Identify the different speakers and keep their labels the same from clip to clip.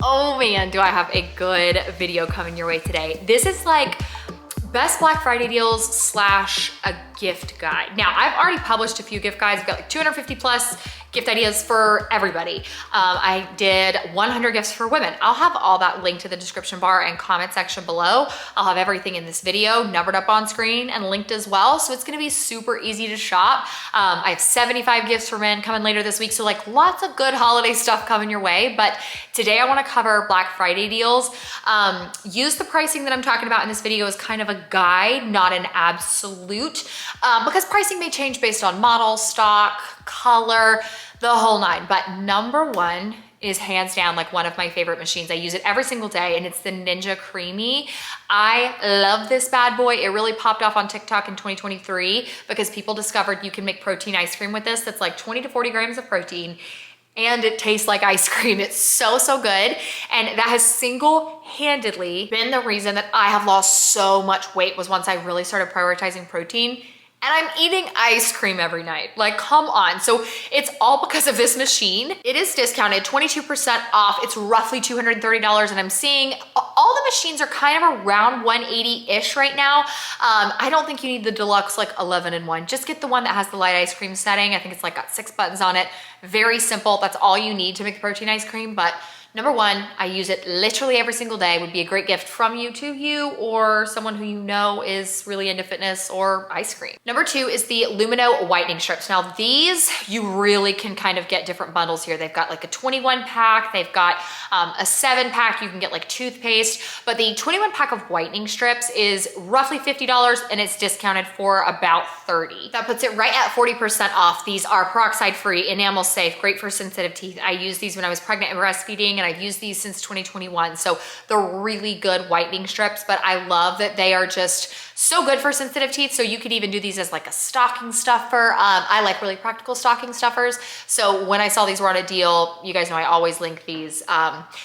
Speaker 1: Oh man, do I have a good video coming your way today. This is like best Black Friday deals slash a gift guide. Now, I've already published a few gift guides. I've got like 250 plus gift ideas for everybody. I did 100 gifts for women. I'll have all that linked in the description bar and comment section below. I'll have everything in this video numbered up on screen and linked as well. So it's gonna be super easy to shop. I have 75 gifts for men coming later this week. So like lots of good holiday stuff coming your way. But today I wanna cover Black Friday deals. Use the pricing that I'm talking about in this video as kind of a guide, not an absolute, because pricing may change based on model, stock, color, the whole nine. But number one is hands down like one of my favorite machines. I use it every single day, and it's the Ninja Creamy. I love this bad boy. It really popped off on TikTok in 2023 because people discovered you can make protein ice cream with this that's like 20 to 40 grams of protein, and it tastes like ice cream. It's so, so good. And that has single-handedly been the reason that I have lost so much weight, was once I really started prioritizing protein. And I'm eating ice cream every night. Like, come on. So it's all because of this machine. It is discounted, 22% off. It's roughly $230. And I'm seeing all the machines are kind of around 180-ish right now. I don't think you need the deluxe like 11-in-1. Just get the one that has the light ice cream setting. I think it's like got 6 buttons on it. Very simple. That's all you need to make the protein ice cream. But number one, I use it literally every single day. Would be a great gift from you to you, or someone who you know is really into fitness or ice cream. Number two is the Lumino whitening strips. Now these, you really can kind of get different bundles here. They've got like a 21 pack. They've got a 7 pack. You can get like toothpaste, but the 21 pack of whitening strips is roughly $50 and it's discounted for about $30. That puts it right at 40% off. These are peroxide free, enamel safe, great for sensitive teeth. I used these when I was pregnant and breastfeeding, and I've used these since 2021. So they're really good whitening strips, but I love that they are just so good for sensitive teeth. So you could even do these as like a stocking stuffer. I like really practical stocking stuffers. So when I saw these were on a deal, you guys know I always link these.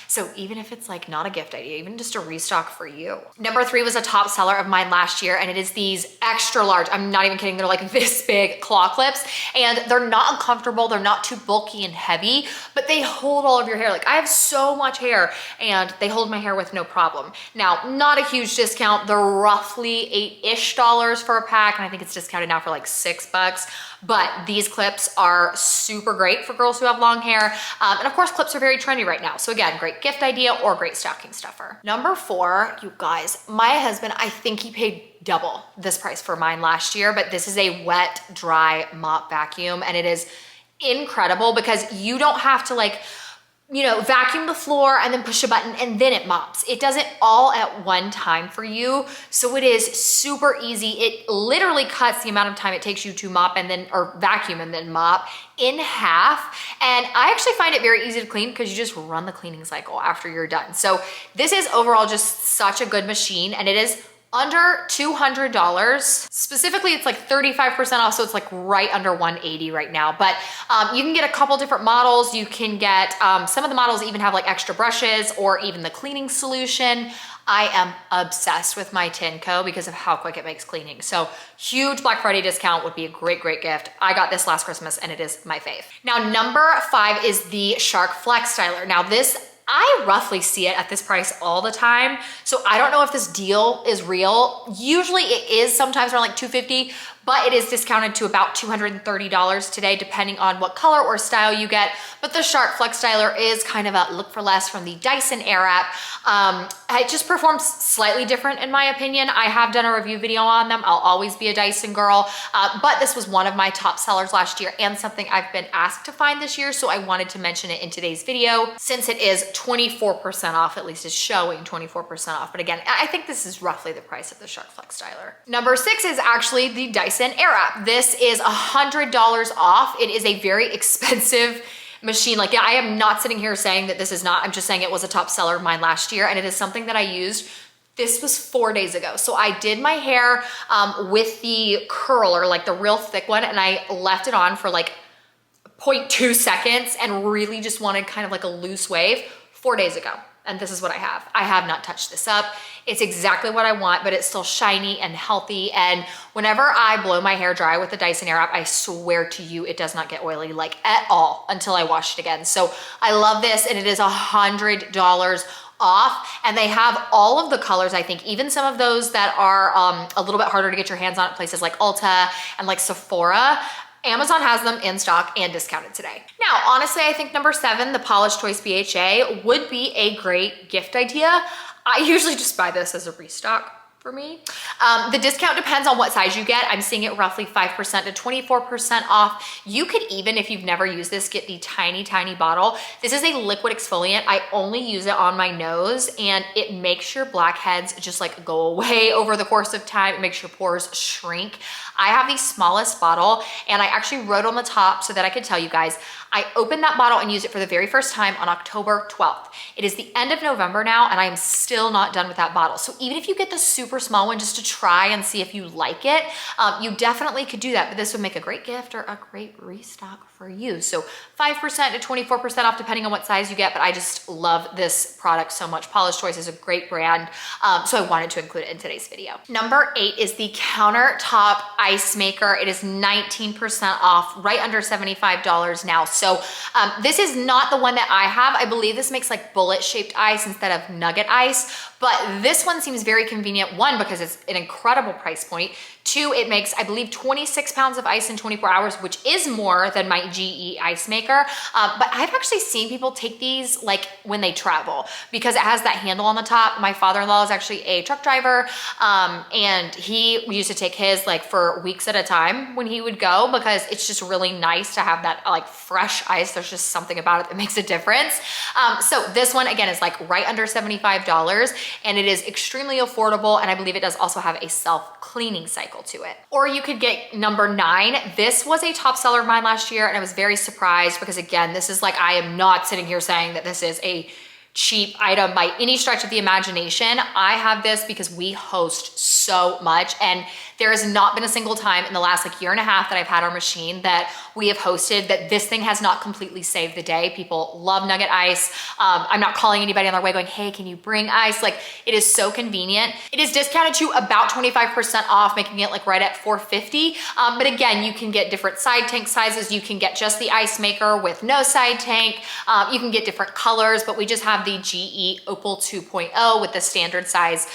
Speaker 1: So even if it's like not a gift idea, even just a restock for you. Number three was a top seller of mine last year, and it is these extra large, I'm not even kidding, they're like this big claw clips, and they're not uncomfortable. They're not too bulky and heavy, but they hold all of your hair. Like I have so much hair and they hold my hair with no problem. Now, not a huge discount. They're roughly $8-ish for a pack, and I think it's discounted now for like $6. But these clips are super great for girls who have long hair. And of course, clips are very trendy right now. So again, great gift idea or great stocking stuffer. Number four, you guys, my husband, I think he paid double this price for mine last year, but this is a wet, dry mop vacuum, and it is incredible because you don't have to like, you know, vacuum the floor and then push a button and then it mops. It does it all at one time for you. So it is super easy. It literally cuts the amount of time it takes you to mop and then, or vacuum and then mop in half. And I actually find it very easy to clean because you just run the cleaning cycle after you're done. So this is overall just such a good machine, and it is under $200. Specifically, it's like 35% off, so it's like right under 180 right now. But you can get a couple different models. You can get, some of the models even have like extra brushes or even the cleaning solution. I am obsessed with my Tinco because of how quick it makes cleaning. So huge Black Friday discount would be a great, great gift. I got this last Christmas and it is my fave. Now, number five is the Shark Flex Styler. Now this, I roughly see it at this price all the time. So I don't know if this deal is real. Usually it is sometimes around like $250, but it is discounted to about $230 today, depending on what color or style you get. But the Shark Flex Styler is kind of a look for less from the Dyson Airwrap. It just performs slightly different in my opinion. I have done a review video on them. I'll always be a Dyson girl, but this was one of my top sellers last year and something I've been asked to find this year. So I wanted to mention it in today's video since it is 24% off, at least it's showing 24% off. But again, I think this is roughly the price of the Shark Flex Styler. Number six is actually the Dyson Airwrap. This is $100 off. It is a very expensive machine. Like, I am not sitting here saying that this is not, I'm just saying it was a top seller of mine last year, and it is something that I used. This was 4 days ago. So I did my hair with the curler, like the real thick one, and I left it on for like 0.2 seconds and really just wanted kind of like a loose wave 4 days ago. and this is what I have. I have not touched this up. It's exactly what I want, but it's still shiny and healthy. And whenever I blow my hair dry with the Dyson Airwrap, I swear to you, it does not get oily like at all until I wash it again. So I love this, and it is $100 off, and they have all of the colors. I think even some of those that are a little bit harder to get your hands on at places like Ulta and like Sephora. Amazon has them in stock and discounted today. Now, honestly, I think number 7, the Polished Choice BHA, would be a great gift idea. I usually just buy this as a restock for me. The discount depends on what size you get. I'm seeing it roughly 5% to 24% off. You could even, if you've never used this, get the tiny, tiny bottle. This is a liquid exfoliant. I only use it on my nose, and it makes your blackheads just like go away over the course of time. It makes your pores shrink. I have the smallest bottle, and I actually wrote on the top so that I could tell you guys, I opened that bottle and used it for the very first time on October 12th. It is the end of November now, and I am still not done with that bottle. So even if you get the super small one just to try and see if you like it, you definitely could do that, but this would make a great gift or a great restock for you. So 5% to 24% off depending on what size you get, but I just love this product so much. Polished Choice is a great brand, so I wanted to include it in today's video. Number 8 is the Countertop Ice Maker. It is 19% off, right under $75 now. So this is not the one that I have. I believe this makes like bullet shaped ice instead of nugget ice, but this one seems very convenient. One, because it's an incredible price point. 2, it makes, I believe, 26 pounds of ice in 24 hours, which is more than my GE ice maker. But I've actually seen people take these like when they travel because it has that handle on the top. My father-in-law is actually a truck driver, and he used to take his like for weeks at a time when he would go, because it's just really nice to have that like fresh ice. There's just something about it that makes a difference. So this one again is like right under $75, and it is extremely affordable, and I believe it does also have a self-cleaning cycle to it. Or you could get number 9. This was a top seller of mine last year, and I was very surprised because again, this is like, I am not sitting here saying that this is a cheap item by any stretch of the imagination. I have this because we host so much, and there has not been a single time in the last like year and a half that I've had our machine that we have hosted that this thing has not completely saved the day. People love nugget ice. I'm not calling anybody on their way going, hey, can you bring ice? Like, it is so convenient. It is discounted to about 25% off, making it like right at $450. But again, you can get different side tank sizes. You can get just the ice maker with no side tank. You can get different colors, but we just have the GE Opal 2.0 with the standard size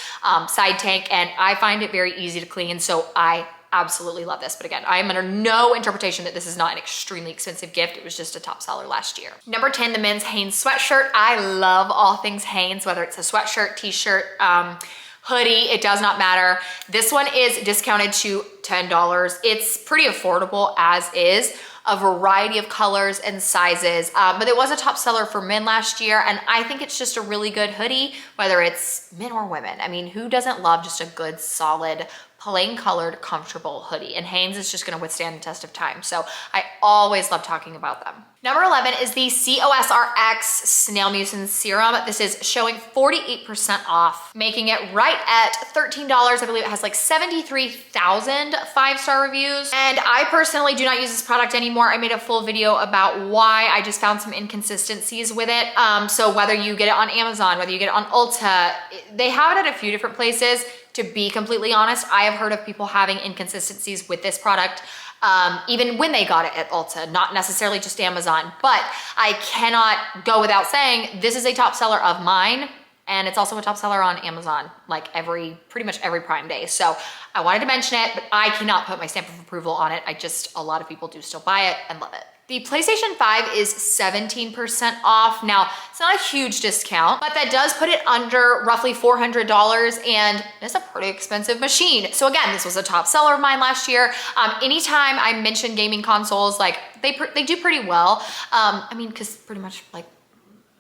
Speaker 1: side tank, and I find it very easy to clean, so I absolutely love this. But again, I am under no interpretation that this is not an extremely expensive gift. It was just a top seller last year. Number 10, the men's Hanes sweatshirt. I love all things Hanes, whether it's a sweatshirt, t-shirt, hoodie, it does not matter. This one is discounted to $10. It's pretty affordable as is. A variety of colors and sizes, but it was a top seller for men last year, and I think it's just a really good hoodie, whether it's men or women. I mean, who doesn't love just a good, solid, plain colored, comfortable hoodie? And Hanes is just gonna withstand the test of time. So I always love talking about them. Number 11 is the COSRX Snail Mucin Serum. This is showing 48% off, making it right at $13. I believe it has like 73,000 5-star reviews. And I personally do not use this product anymore. I made a full video about why. I just found some inconsistencies with it. So whether you get it on Amazon, whether you get it on Ulta, they have it at a few different places. To be completely honest, I have heard of people having inconsistencies with this product, even when they got it at Ulta, not necessarily just Amazon, but I cannot go without saying this is a top seller of mine, and it's also a top seller on Amazon, like pretty much every Prime Day. So I wanted to mention it, but I cannot put my stamp of approval on it. A lot of people do still buy it and love it. The PlayStation 5 is 17% off. Now, it's not a huge discount, but that does put it under roughly $400, and it's a pretty expensive machine. So again, this was a top seller of mine last year. Anytime I mention gaming consoles, like they do pretty well. I mean, cause pretty much like,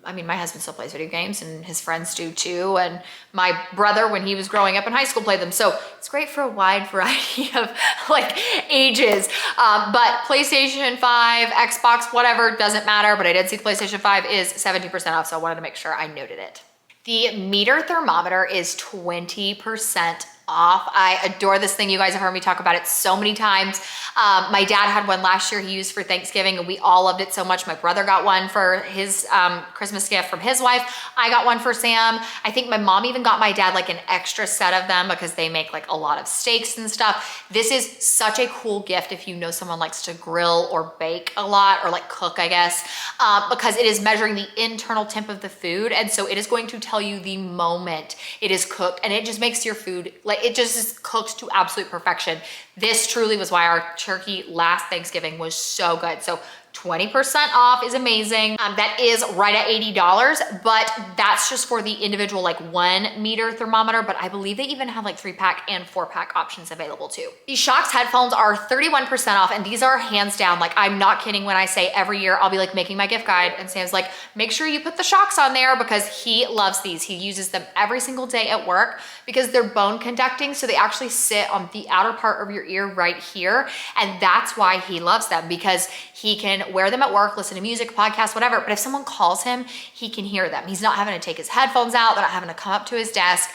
Speaker 1: my husband still plays video games and his friends do too. And my brother, when he was growing up in high school, played them. So it's great for a wide variety of like ages. But PlayStation 5, Xbox, whatever, doesn't matter. But I did see the PlayStation 5 is 70% off. So I wanted to make sure I noted it. The meter thermometer is 20% off. I adore this thing. You guys have heard me talk about it so many times. My dad had one last year he used for Thanksgiving and we all loved it so much. My brother got one for his Christmas gift from his wife. I got one for Sam. I think my mom even got my dad like an extra set of them because they make like a lot of steaks and stuff. This is such a cool gift if you know someone likes to grill or bake a lot, or like cook, I guess, because it is measuring the internal temp of the food. And so it is going to tell you the moment it is cooked, and it just makes your food, like it just is cooked to absolute perfection. This truly was why our turkey last Thanksgiving was so good. So 20% off is amazing. That is right at $80, but that's just for the individual like 1 meter thermometer, but I believe they even have like 3-pack and 4-pack options available too. These Shokz headphones are 31% off, and these are hands down, like I'm not kidding when I say every year I'll be like making my gift guide and Sam's like, make sure you put the Shokz on there, because he loves these. He uses them every single day at work because they're bone conducting. So they actually sit on the outer part of your ear right here. And that's why he loves them, because he can wear them at work, listen to music, podcasts, whatever. But if someone calls him, he can hear them. He's not having to take his headphones out. They're not having to come up to his desk.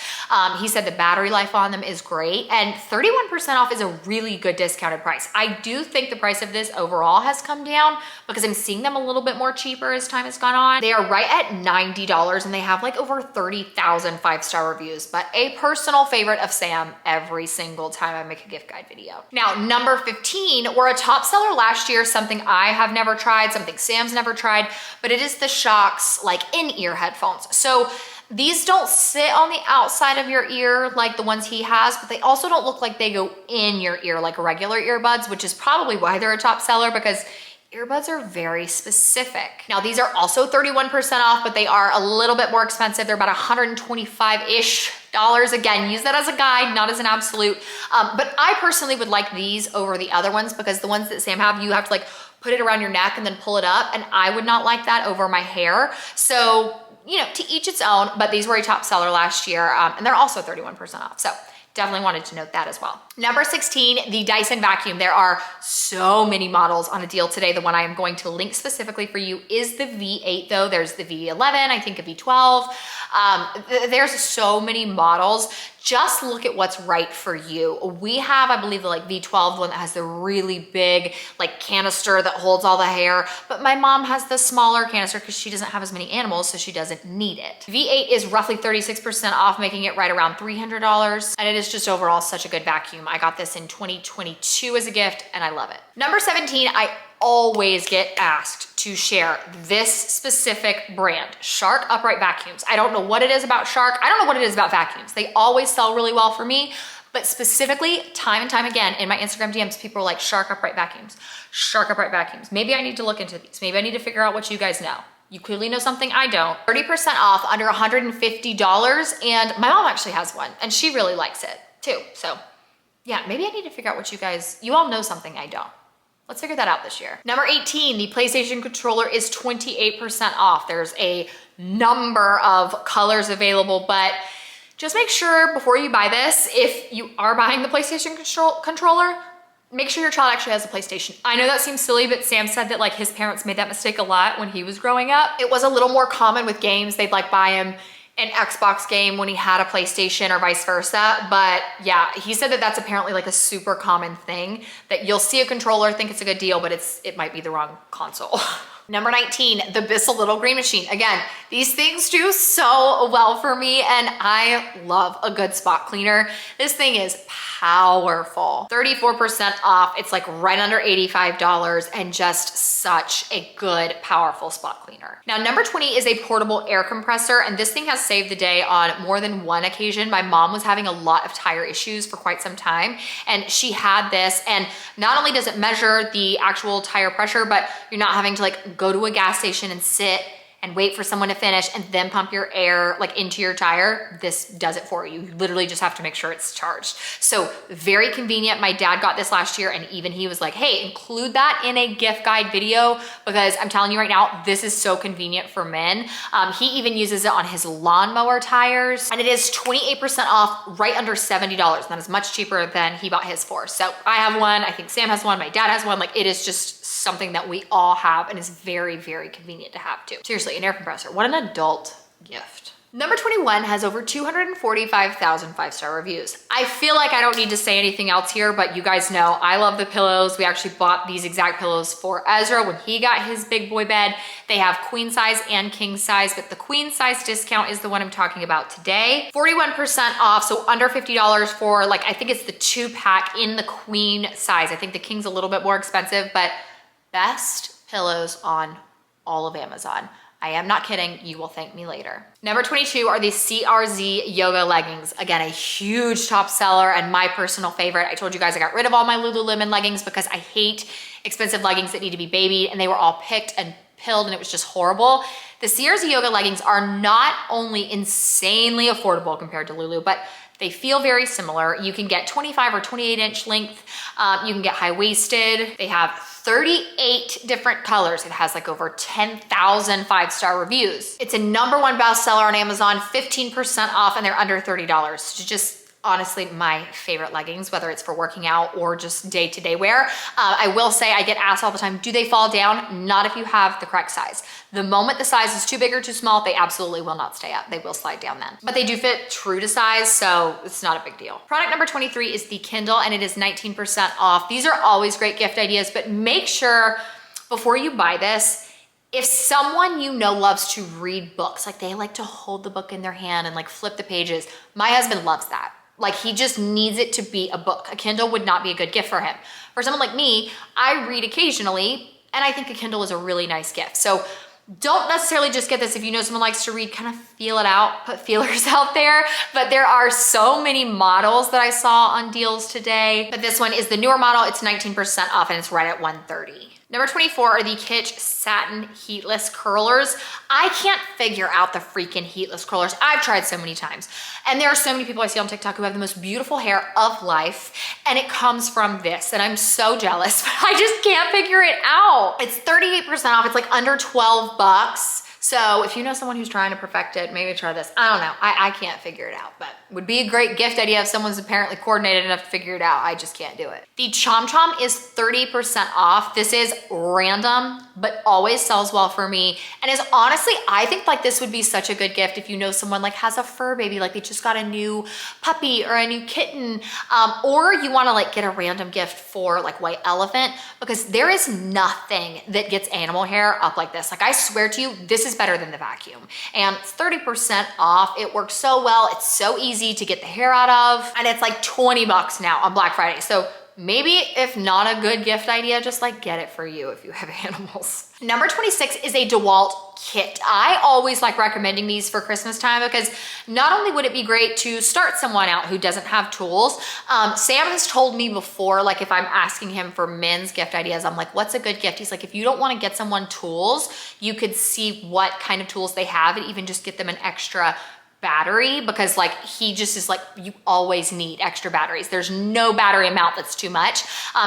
Speaker 1: He said the battery life on them is great. And 31% off is a really good discounted price. I do think the price of this overall has come down because I'm seeing them a little bit more cheaper as time has gone on. They are right at $90 and they have like over 30,000 5-star reviews, but a personal favorite of Sam every single time I make a gift guide video. Now, number 15 were a top seller last year, something I have never tried, something Sam's never tried, but it is the Shokz like in-ear headphones. So these don't sit on the outside of your ear like the ones he has, but they also don't look like they go in your ear like regular earbuds, which is probably why they're a top seller, because earbuds are very specific. Now, these are also 31% off, but they are a little bit more expensive. They're about $125-ish. Again, use that as a guide, not as an absolute. But I personally would like these over the other ones, because the ones that Sam have, you have to like put it around your neck and then pull it up. And I would not like that over my hair. So, you know, to each its own, but these were a top seller last year. And they're also 31% off. So definitely wanted to note that as well. Number 16, the Dyson vacuum. There are so many models on a deal today. The one I am going to link specifically for you is the V8 though. There's the V11, I think a V12. There's so many models. Just look at what's right for you. We have, I believe, the like V12, the one that has the really big like canister that holds all the hair, but my mom has the smaller canister because she doesn't have as many animals, so she doesn't need it. V8 is roughly 36% off, making it right around $300, and it is just overall such a good vacuum. I got this in 2022 as a gift, and I love it. Number 17, I always get asked to share this specific brand, Shark Upright Vacuums. I don't know what it is about Shark. I don't know what it is about vacuums. They always sell really well for me, but specifically time and time again in my Instagram DMs, people are like, Shark Upright Vacuums, Shark Upright Vacuums. Maybe I need to look into these. Maybe I need to figure out what you guys know. You clearly know something I don't. 30% off, under $150, and my mom actually has one, and she really likes it too. So yeah, maybe I need to figure out what you all know something I don't. Let's figure that out this year. Number 18, the PlayStation controller is 28% off. There's a number of colors available, but just make sure before you buy this, if you are buying the PlayStation controller, make sure your child actually has a PlayStation. I know that seems silly, but Sam said that like his parents made that mistake a lot when he was growing up. It was a little more common with games. They'd like buy him an Xbox game when he had a PlayStation or vice versa. But yeah, he said that that's apparently like a super common thing, that you'll see a controller, think it's a good deal, but it might be the wrong console. Number 19, the Bissell Little Green Machine. Again, these things do so well for me, and I love a good spot cleaner. This thing is powerful. 34% off. It's like right under $85, and just such a good, powerful spot cleaner. Now, number 20 is a portable air compressor, and this thing has saved the day on more than one occasion. My mom was having a lot of tire issues for quite some time, and she had this, and not only does it measure the actual tire pressure, but you're not having to like go to a gas station and sit and wait for someone to finish and then pump your air like into your tire. This does it for you. You literally just have to make sure it's charged. So very convenient. My dad got this last year, and even he was like, hey, include that in a gift guide video, because I'm telling you right now, this is so convenient for men. He even uses it on his lawnmower tires, and it is 28% off, right under $70. That is much cheaper than he bought his for. So I have one, I think Sam has one, my dad has one. Like, it is just something that we all have, and is very, very convenient to have too. Seriously, an air compressor, what an adult gift. Number 21 has over 245,000 5-star reviews. I feel like I don't need to say anything else here, but you guys know I love the pillows. We actually bought these exact pillows for Ezra when he got his big boy bed. They have queen size and king size, but the queen size discount is the one I'm talking about today. 41% off, so under $50 for like, I think it's the 2-pack in the queen size. I think the king's a little bit more expensive, but best pillows on all of Amazon. I am not kidding, you will thank me later. Number 22 are the CRZ yoga leggings. Again, a huge top seller and my personal favorite. I told you guys I got rid of all my Lululemon leggings because I hate expensive leggings that need to be babied, and they were all picked and pilled and it was just horrible. The CRZ yoga leggings are not only insanely affordable compared to Lulu, but they feel very similar. You can get 25 or 28 inch length. You can get high-waisted. They have 38 different colors. It has like over 10,000 5-star reviews. It's a #1 bestseller on Amazon, 15% off, and they're under $30. It's just honestly my favorite leggings, whether it's for working out or just day-to-day wear. I will say, I get asked all the time, do they fall down? Not if you have the correct size. The moment the size is too big or too small, they absolutely will not stay up. They will slide down then. But they do fit true to size, so it's not a big deal. Product number 23 is the Kindle, and it is 19% off. These are always great gift ideas, but make sure before you buy this, if someone you know loves to read books, like they like to hold the book in their hand and like flip the pages, my husband loves that. Like he just needs it to be a book. A Kindle would not be a good gift for him. For someone like me, I read occasionally, and I think a Kindle is a really nice gift. So don't necessarily just get this if you know someone likes to read, kind of feel it out, put feelers out there. But there are so many models that I saw on deals today. But this one is the newer model. It's 19% off and it's right at $130. Number 24 are the Kitsch Satin Heatless Curlers. I can't figure out the freaking heatless curlers. I've tried so many times. And there are so many people I see on TikTok who have the most beautiful hair of life, and it comes from this. And I'm so jealous, but I just can't figure it out. It's 38% off. It's like under 12 bucks. So if you know someone who's trying to perfect it, maybe try this. I don't know. I can't figure it out, but would be a great gift idea if someone's apparently coordinated enough to figure it out. I just can't do it. The Chom Chom is 30% off. This is random, but always sells well for me. And is honestly, I think like this would be such a good gift if you know someone like has a fur baby, like they just got a new puppy or a new kitten, or you wanna like get a random gift for like white elephant, because there is nothing that gets animal hair up like this. Like I swear to you, this is better than the vacuum. And it's 30% off. It works so well. It's so easy to get the hair out of. And it's like 20 bucks now on Black Friday. So maybe if not a good gift idea, just like get it for you if you have animals. Number 26 is a DeWalt kit. I always like recommending these for Christmas time because not only would it be great to start someone out who doesn't have tools, Sam has told me before, like if I'm asking him for men's gift ideas, I'm like, what's a good gift? He's like, if you don't want to get someone tools, you could see what kind of tools they have and even just get them an extra battery, because like he just is like, you always need extra batteries. There's no battery amount that's too much.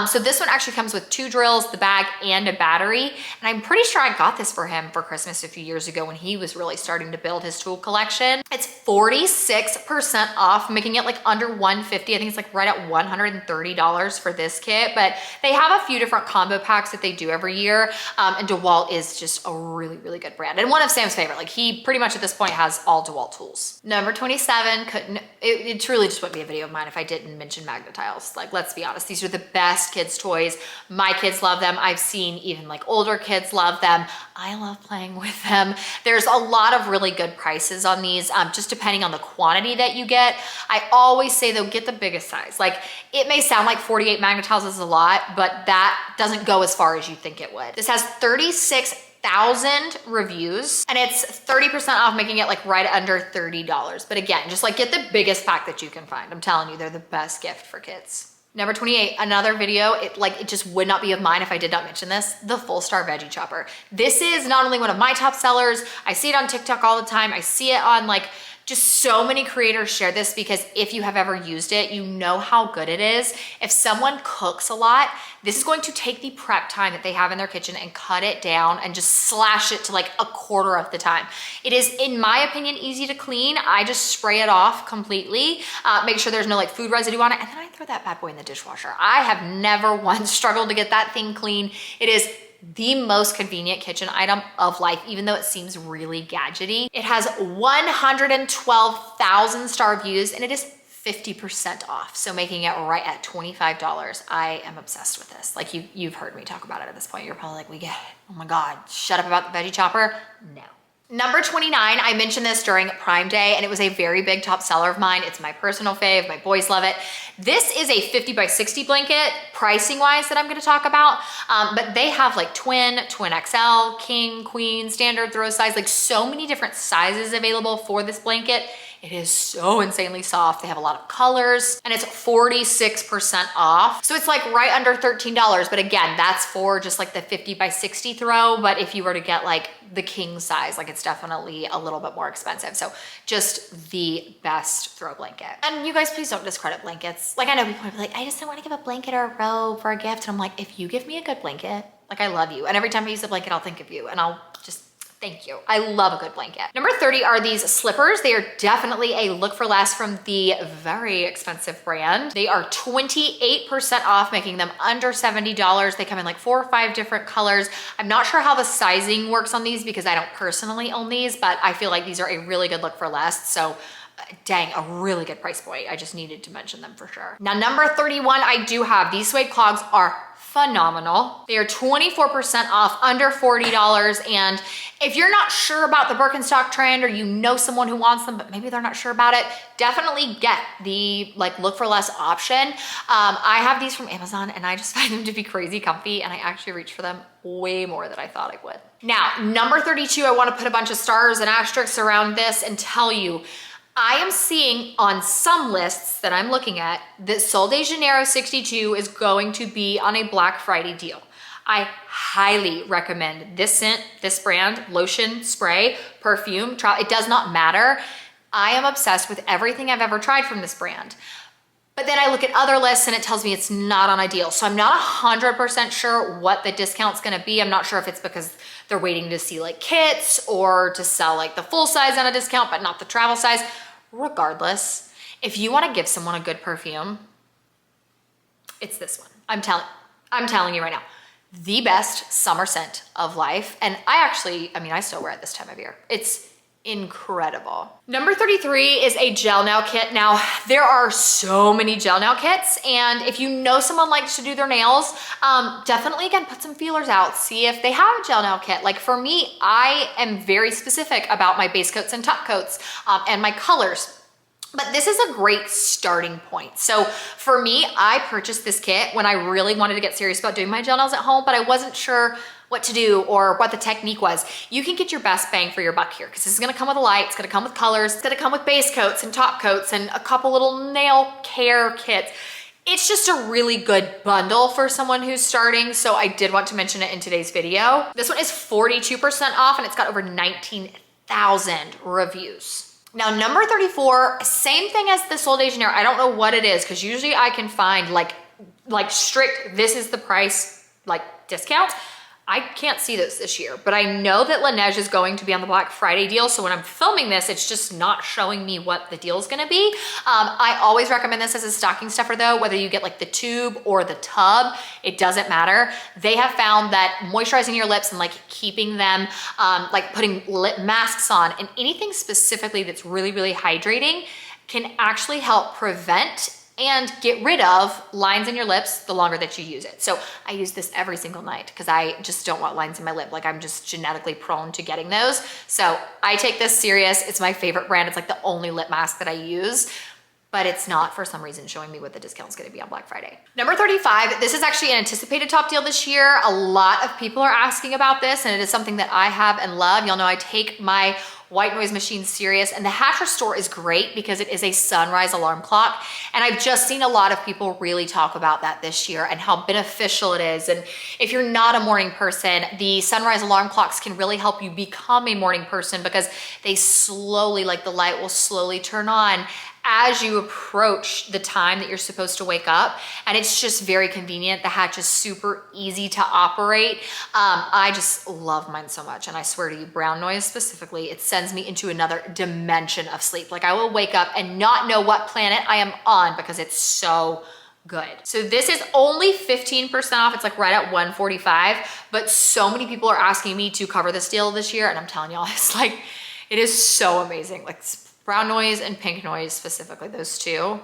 Speaker 1: So this one actually comes with 2 drills, the bag, and a battery. And I'm pretty sure I got this for him for Christmas a few years ago when he was really starting to build his tool collection. It's 46% off, making it like under $150. I think it's like right at $130 for this kit, but they have a few different combo packs that they do every year. And DeWalt is just a really, really good brand. And one of Sam's favorite, like he pretty much at this point has all DeWalt tools. Number 27, it truly just wouldn't be a video of mine if I didn't mention Magna Tiles. Like, let's be honest, these are the best kids' toys. My kids love them. I've seen even like older kids love them. I love playing with them. There's a lot of really good prices on these, just depending on the quantity that you get. I always say though, get the biggest size. Like it may sound like 48 Magna Tiles is a lot, but that doesn't go as far as you think it would. This has 36,000 reviews and it's 30% off, making it like right under $30. But again, just like get the biggest pack that you can find. I'm telling you, they're the best gift for kids. Number 28, another video, it just would not be of mine if I did not mention this, the Full Star Veggie Chopper. This is not only one of my top sellers, I see it on TikTok all the time. I see it on like, just so many creators share this because if you have ever used it, you know how good it is. If someone cooks a lot, this is going to take the prep time that they have in their kitchen and cut it down and just slash it to like a quarter of the time. It is, in my opinion, easy to clean. I just spray it off completely, make sure there's no like food residue on it, and then I throw that bad boy in the dishwasher. I have never once struggled to get that thing clean. It is the most convenient kitchen item of life, even though it seems really gadgety. It has 112,000 star reviews and it is 50% off. So making it right at $25. I am obsessed with this. Like you've heard me talk about it at this point. You're probably like, we get it. Oh my God, shut up about the veggie chopper. No. Number 29, I mentioned this during Prime Day and it was a very big top seller of mine. It's my personal fave, my boys love it. This is a 50 by 60 blanket, pricing wise, that I'm gonna talk about. But they have like twin XL, king, queen, standard, throw size, like so many different sizes available for this blanket. It is so insanely soft. They have a lot of colors and it's 46% off. So it's like right under $13. But again, that's for just like the 50 by 60 throw. But if you were to get like the king size, like it's definitely a little bit more expensive. So just the best throw blanket. And you guys, please don't discredit blankets. Like I know people are like, I just don't want to give a blanket or a robe for a gift. And I'm like, if you give me a good blanket, like I love you. And every time I use a blanket, I'll think of you and I'll just thank you. I love a good blanket. Number 30 are these slippers. They are definitely a look for less from the very expensive brand. They are 28% off, making them under $70. They come in like 4 or 5 different colors. I'm not sure how the sizing works on these because I don't personally own these, but I feel like these are a really good look for less. So dang, a really good price point. I just needed to mention them for sure. Now, number 31, I do have. These suede clogs are phenomenal. They are 24% off, under $40. And if you're not sure about the Birkenstock trend or you know someone who wants them, but maybe they're not sure about it, definitely get the like look for less option. I have these from Amazon and I just find them to be crazy comfy and I actually reach for them way more than I thought I would. Now, number 32, I want to put a bunch of stars and asterisks around this and tell you, I am seeing on some lists that I'm looking at that Sol de Janeiro 62 is going to be on a Black Friday deal. I highly recommend this scent, this brand, lotion, spray, perfume, it does not matter. I am obsessed with everything I've ever tried from this brand. But then I look at other lists and it tells me it's not on a deal. So I'm not 100% sure what the discount's gonna be. I'm not sure if it's because they're waiting to see like kits or to sell like the full size on a discount, but not the travel size. Regardless, if you wanna give someone a good perfume, it's this one. I'm telling you right now, the best summer scent of life. And I still wear it this time of year. It's incredible. Number 33 is a gel nail kit. Now, there are so many gel nail kits, and if you know someone likes to do their nails, definitely, again, put some feelers out, see if they have a gel nail kit. Like for me, I am very specific about my base coats and top coats and my colors. But this is a great starting point. So for me, I purchased this kit when I really wanted to get serious about doing my gel nails at home, but I wasn't sure what to do or what the technique was. You can get your best bang for your buck here because this is gonna come with a light, it's gonna come with colors, it's gonna come with base coats and top coats and a couple little nail care kits. It's just a really good bundle for someone who's starting, so I did want to mention it in today's video. This one is 42% off and it's got over 19,000 reviews. Now, number 34, same thing as the Sol de Janeiro. I don't know what it is because usually I can find like strict, this is the price, like discount. I can't see this year, but I know that Laneige is going to be on the Black Friday deal. So when I'm filming this, it's just not showing me what the deal is gonna be. I always recommend this as a stocking stuffer though, whether you get like the tube or the tub, it doesn't matter. They have found that moisturizing your lips and like keeping them, like putting lip masks on and anything specifically that's really, really hydrating can actually help prevent and get rid of lines in your lips the longer that you use it. So I use this every single night because I just don't want lines in my lip. Like I'm just genetically prone to getting those. So I take this serious. It's my favorite brand. It's like the only lip mask that I use, but it's not for some reason showing me what the discount is gonna be on Black Friday. Number 35, this is actually an anticipated top deal this year. A lot of people are asking about this and it is something that I have and love. Y'all know I take my white noise machine serious, and the Hatch Restore is great because it is a sunrise alarm clock. And I've just seen a lot of people really talk about that this year and how beneficial it is. And if you're not a morning person, the sunrise alarm clocks can really help you become a morning person because they slowly, like the light will slowly turn on as you approach the time that you're supposed to wake up. And it's just very convenient. The Hatch is super easy to operate. I just love mine so much. And I swear to you, brown noise specifically, it sends me into another dimension of sleep. Like I will wake up and not know what planet I am on because it's so good. So this is only 15% off. It's like right at $145, but so many people are asking me to cover this deal this year. And I'm telling y'all, it's like, it is so amazing. Like brown noise and pink noise specifically, those two.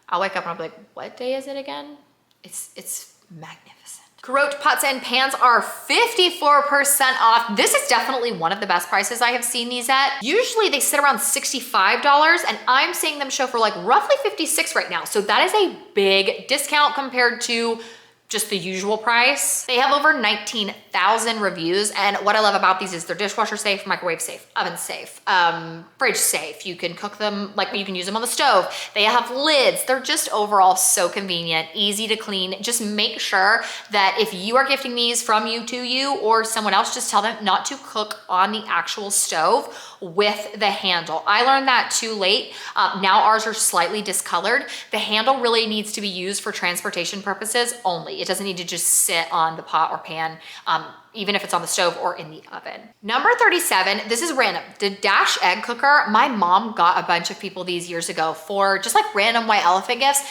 Speaker 1: I'll wake up and I'll be like, what day is it again? It's magnificent. Garrote pots and pans are 54% off. This is definitely one of the best prices I have seen these at. Usually they sit around $65 and I'm seeing them show for like roughly $56 right now. So that is a big discount compared to just the usual price. They have over 19,000 reviews. And what I love about these is they're dishwasher safe, microwave safe, oven safe, fridge safe. You can cook them, like you can use them on the stove. They have lids. They're just overall so convenient, easy to clean. Just make sure that if you are gifting these from you to you or someone else, just tell them not to cook on the actual stove with the handle. I learned that too late. Now ours are slightly discolored. The handle really needs to be used for transportation purposes only. It doesn't need to just sit on the pot or pan, even if it's on the stove or in the oven. Number 37, this is random. The Dash egg cooker. My mom got a bunch of people these years ago for just like random white elephant gifts.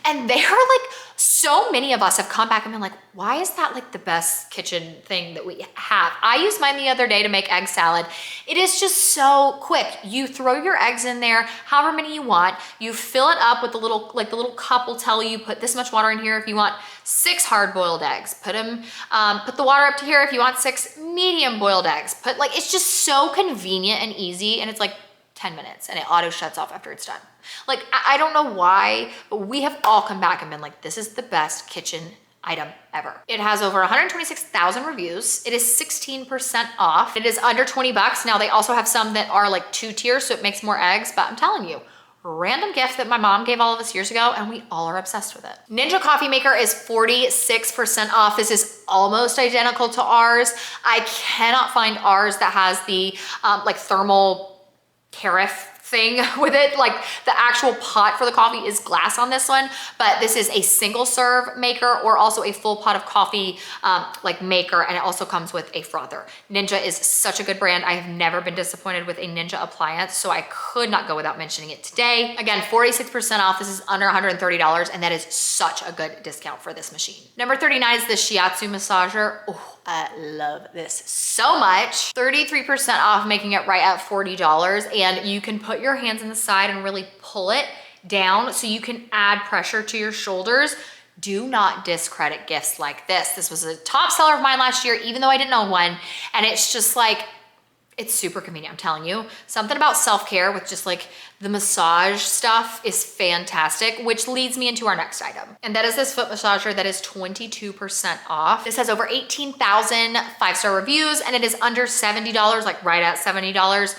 Speaker 1: And they are like, so many of us have come back and been like, why is that like the best kitchen thing that we have? I used mine the other day to make egg salad. It is just so quick. You throw your eggs in there, however many you want. You fill it up with the little, like the little cup will tell you, put this much water in here if you want 6 hard-boiled eggs. Put the water up to here if you want 6 medium-boiled eggs. It's just so convenient and easy, and it's like 10 minutes and it auto shuts off after it's done. Like, I don't know why, but we have all come back and been like, this is the best kitchen item ever. It has over 126,000 reviews. It is 16% off. It is under 20 bucks. Now they also have some that are like 2 tiers, so it makes more eggs, but I'm telling you, random gift that my mom gave all of us years ago, and we all are obsessed with it. Ninja coffee maker is 46% off. This is almost identical to ours. I cannot find ours that has the like thermal carafe thing with it. Like the actual pot for the coffee is glass on this one, but this is a single serve maker or also a full pot of coffee like maker, and it also comes with a frother. Ninja is such a good brand. I have never been disappointed with a Ninja appliance, so I could not go without mentioning it today. Again, 46% off. This is under $130, and that is such a good discount for this machine. Number 39 is the shiatsu massager. Oh, I love this so much. 33% off, making it right at $40, and you can put your hands in the side and really pull it down so you can add pressure to your shoulders. Do not discredit gifts like this. This was a top seller of mine last year, even though I didn't own one, and it's just like, it's super convenient, I'm telling you. Something about self-care with just like the massage stuff is fantastic, which leads me into our next item. And that is this foot massager that is 22% off. This has over 18,000 5-star reviews, and it is under $70, like right at $70.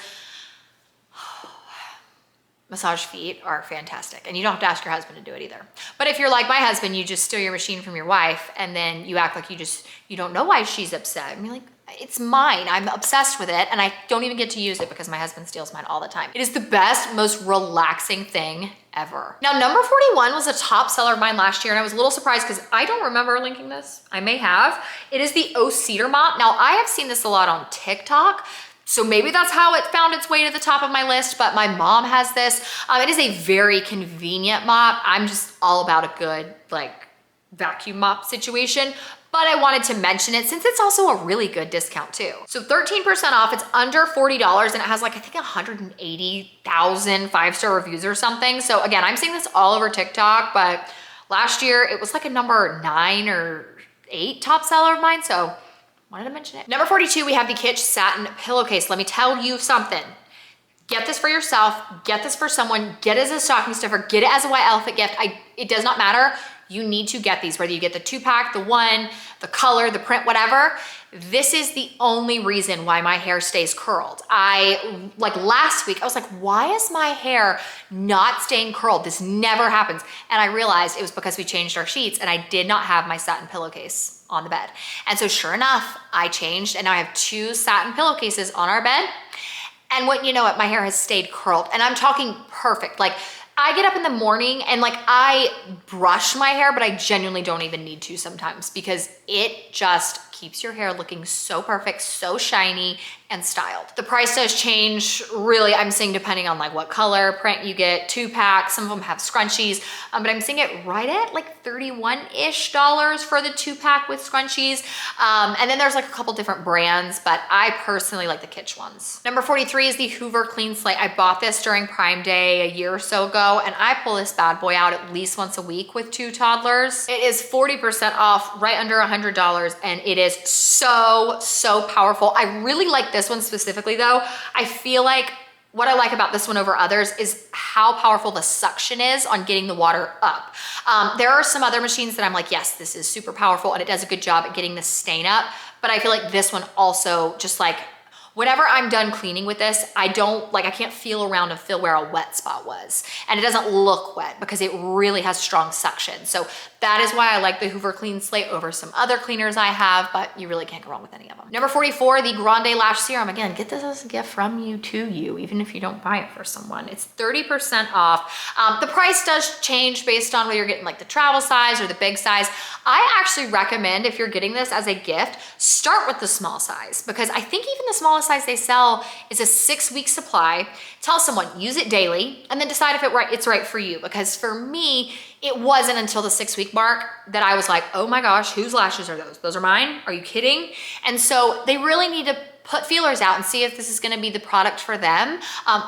Speaker 1: Massage feet are fantastic, and you don't have to ask your husband to do it either. But if you're like my husband, you just steal your machine from your wife, and then you act like you don't know why she's upset. And you're like, it's mine, I'm obsessed with it, and I don't even get to use it because my husband steals mine all the time. It is the best, most relaxing thing ever. Now, number 41 was a top seller of mine last year, and I was a little surprised because I don't remember linking this. I may have. It is the O Cedar mop. Now, I have seen this a lot on TikTok, so maybe that's how it found its way to the top of my list, but my mom has this. It is a very convenient mop. I'm just all about a good like vacuum mop situation, but I wanted to mention it since it's also a really good discount too. So 13% off, it's under $40, and it has like, I think 180,000 5-star reviews or something. So again, I'm seeing this all over TikTok, but last year it was like a number 9 or 8 top seller of mine, so wanted to mention it. Number 42, we have the Kitsch satin pillowcase. Let me tell you something. Get this for yourself, get this for someone, get it as a stocking stuffer, get it as a white elephant gift. It does not matter. You need to get these, whether you get the 2-pack, the 1, the color, the print, whatever. This is the only reason why my hair stays curled. Like last week, I was like, why is my hair not staying curled? This never happens. And I realized it was because we changed our sheets and I did not have my satin pillowcase on the bed. And so sure enough, I changed, and now I have 2 satin pillowcases on our bed. And what you know what, my hair has stayed curled, and I'm talking perfect. Like, I get up in the morning and like I brush my hair, but I genuinely don't even need to sometimes because it just keeps your hair looking so perfect, so shiny and styled. The price does change, really, I'm seeing depending on like what color print you get, 2-pack, some of them have scrunchies, but I'm seeing it right at like $31-ish for the 2-pack with scrunchies. And then there's like a couple different brands, but I personally like the Kitsch ones. Number 43 is the Hoover Clean Slate. I bought this during Prime Day a year or so ago, and I pull this bad boy out at least once a week with 2 toddlers. It is 40% off, right under $100, and it is so, so powerful. I really like this one specifically though. I feel like what I like about this one over others is how powerful the suction is on getting the water up. There are some other machines that I'm like, yes, this is super powerful and it does a good job at getting the stain up, but I feel like this one also just like, whenever I'm done cleaning with this, I can't feel around and feel where a wet spot was. And it doesn't look wet because it really has strong suction. So that is why I like the Hoover Clean Slate over some other cleaners I have, but you really can't go wrong with any of them. Number 44, the Grande Lash Serum. Again, get this as a gift from you to you, even if you don't buy it for someone. It's 30% off. The price does change based on whether you're getting like the travel size or the big size. I actually recommend if you're getting this as a gift, start with the small size, because I think even the smallest size they sell is a 6-week supply. Tell someone, use it daily, and then decide if it's right for you. Because for me, it wasn't until the 6-week mark that I was like, oh my gosh, whose lashes are those? Those are mine? Are you kidding? And so they really need to put feelers out and see if this is gonna be the product for them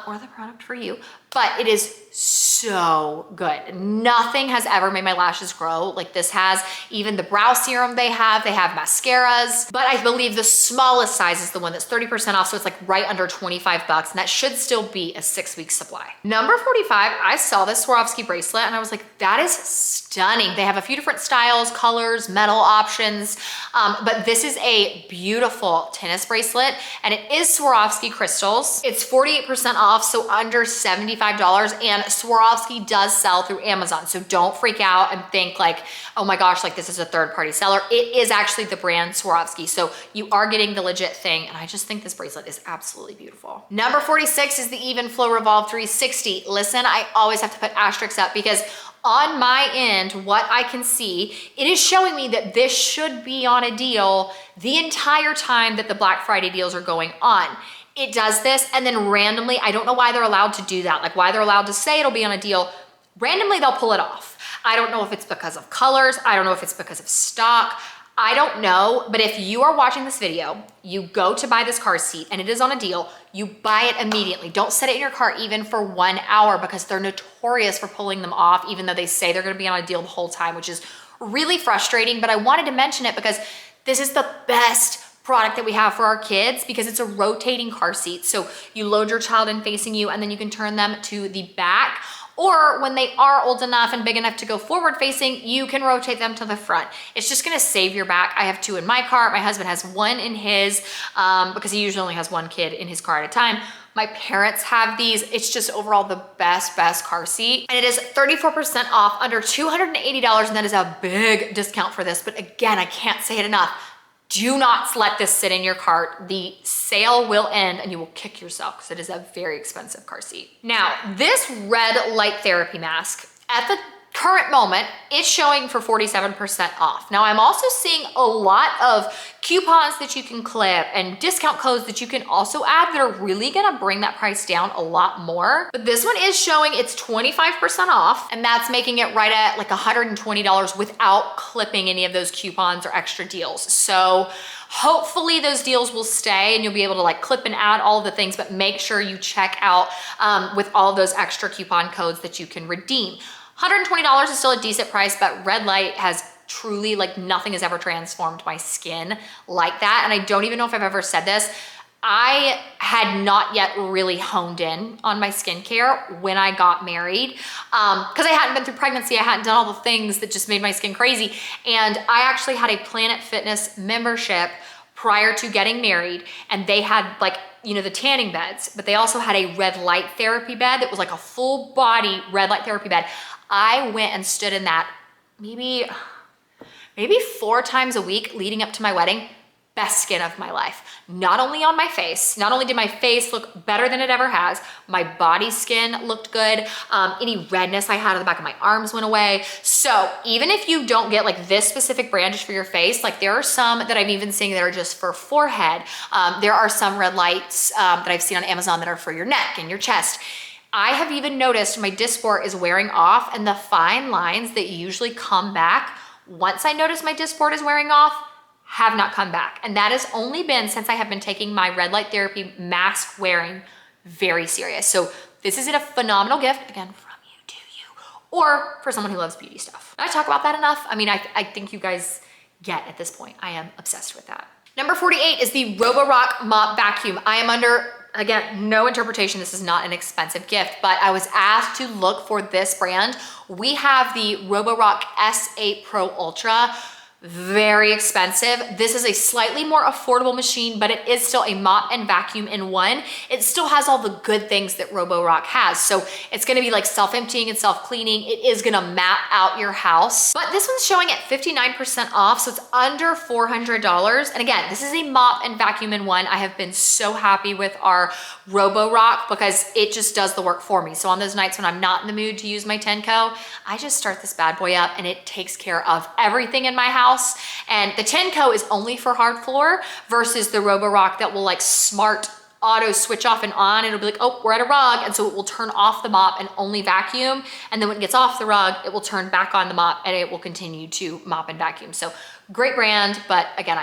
Speaker 1: or the product for you. But it is so good. Nothing has ever made my lashes grow like this has. Even the brow serum they have mascaras, but I believe the smallest size is the one that's 30% off, so it's like right under 25 bucks, and that should still be a 6-week supply. Number 45, I saw this Swarovski bracelet and I was like, that is stunning. They have a few different styles, colors, metal options, but this is a beautiful tennis bracelet, and it is Swarovski crystals. It's 48% off, so under $75, and Swarovski does sell through Amazon, so don't freak out and think like, oh my gosh, like this is a third-party seller. It is actually the brand Swarovski, so you are getting the legit thing, and I just think this bracelet is absolutely beautiful. Number 46 is the Even Flow Revolve 360. Listen, I always have to put asterisks up because on my end, what I can see, it is showing me that this should be on a deal the entire time that the Black Friday deals are going on. It does this, and then randomly, I don't know why they're allowed to do that, like why they're allowed to say it'll be on a deal. Randomly, they'll pull it off. I don't know if it's because of colors. I don't know if it's because of stock. I don't know, but if you are watching this video, you go to buy this car seat and it is on a deal, you buy it immediately. Don't set it in your cart even for 1 hour because they're notorious for pulling them off, even though they say they're gonna be on a deal the whole time, which is really frustrating, but I wanted to mention it because this is the best product that we have for our kids because it's a rotating car seat. So you load your child in facing you and then you can turn them to the back, or when they are old enough and big enough to go forward facing, you can rotate them to the front. It's just gonna save your back. I have 2 in my car. My husband has 1 in his because he usually only has 1 kid in his car at a time. My parents have these. It's just overall the best car seat. And it is 34% off, under $280, and that is a big discount for this. But again, I can't say it enough. Do not let this sit in your cart. The sale will end and you will kick yourself because it is a very expensive car seat. Now, this red light therapy mask, at the current moment, it's showing for 47% off. Now, I'm also seeing a lot of coupons that you can clip and discount codes that you can also add that are really gonna bring that price down a lot more. But this one is showing it's 25% off, and that's making it right at like $120 without clipping any of those coupons or extra deals. So hopefully those deals will stay and you'll be able to like clip and add all of the things, but make sure you check out with all those extra coupon codes that you can redeem. $120 is still a decent price, but red light has truly, like, nothing has ever transformed my skin like that. And I don't even know if I've ever said this. I had not yet really honed in on my skincare when I got married because I hadn't been through pregnancy. I hadn't done all the things that just made my skin crazy. And I actually had a Planet Fitness membership prior to getting married, and they had like, you know, the tanning beds, but they also had a red light therapy bed that was like a full body red light therapy bed. I went and stood in that maybe 4 times a week leading up to my wedding. best skin of my life. Not only on my face, not only did my face look better than it ever has, my body skin looked good. Any redness I had on the back of my arms went away. So even if you don't get like this specific brand just for your face, like there are some that I'm even seeing that are just for forehead. There are some red lights that I've seen on Amazon that are for your neck and your chest. I have even noticed my Dysport is wearing off, and the fine lines that usually come back once I notice my Dysport is wearing off have not come back. And that has only been since I have been taking my red light therapy mask wearing very serious. So this is a phenomenal gift, again, from you to you, or for someone who loves beauty stuff. Did I talk about that enough? I mean, I think you guys get at this point. I am obsessed with that. Number 48 is the Roborock Mop Vacuum. I am under, again, no interpretation. This is not an expensive gift, but I was asked to look for this brand. We have the Roborock S8 Pro Ultra. Very expensive. This is a slightly more affordable machine, but it is still a mop and vacuum in one. It still has all the good things that Roborock has. So it's gonna be like self-emptying and self-cleaning. It is gonna map out your house. But this one's showing at 59% off, so it's under $400. And again, this is a mop and vacuum in one. I have been so happy with our Roborock because it just does the work for me. So on those nights when I'm not in the mood to use my Tenco, I just start this bad boy up and it takes care of everything in my house. And the Tenco is only for hard floor versus the Roborock that will like smart auto switch off and on. It'll be like, oh, we're at a rug. And so it will turn off the mop and only vacuum. And then when it gets off the rug, it will turn back on the mop and it will continue to mop and vacuum. So great brand, but again,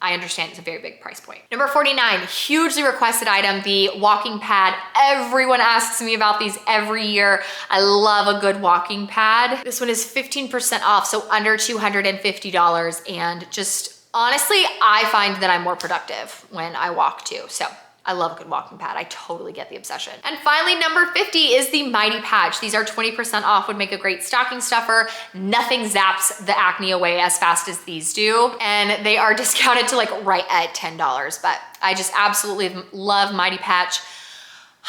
Speaker 1: I understand it's a very big price point. Number 49, hugely requested item, the walking pad. Everyone asks me about these every year. I love a good walking pad. This one is 15% off, so under $250. And just honestly, I find that I'm more productive when I walk too. So I love a good walking pad. I totally get the obsession. And finally, number 50 is the Mighty Patch. These are 20% off, would make a great stocking stuffer. Nothing zaps the acne away as fast as these do. And they are discounted to like right at $10, but I just absolutely love Mighty Patch.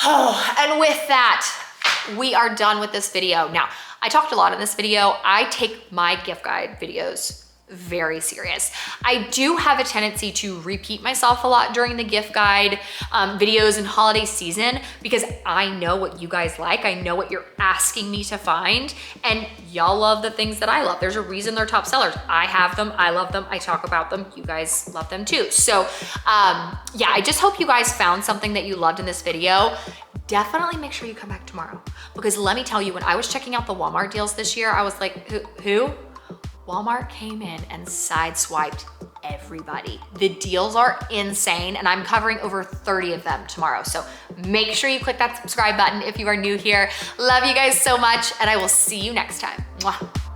Speaker 1: Oh, and with that, we are done with this video. Now, I talked a lot in this video. I take my gift guide videos very serious. I do have a tendency to repeat myself a lot during the gift guide videos and holiday season because I know what you guys like. I know what you're asking me to find, and y'all love the things that I love. There's a reason they're top sellers. I have them, I love them, I talk about them, you guys love them too. So yeah, I just hope you guys found something that you loved in this video. Definitely make sure you come back tomorrow, because let me tell you, when I was checking out the Walmart deals this year, I was like, who? Walmart came in and sideswiped everybody. The deals are insane, and I'm covering over 30 of them tomorrow. So make sure you click that subscribe button if you are new here. Love you guys so much, and I will see you next time. Mwah.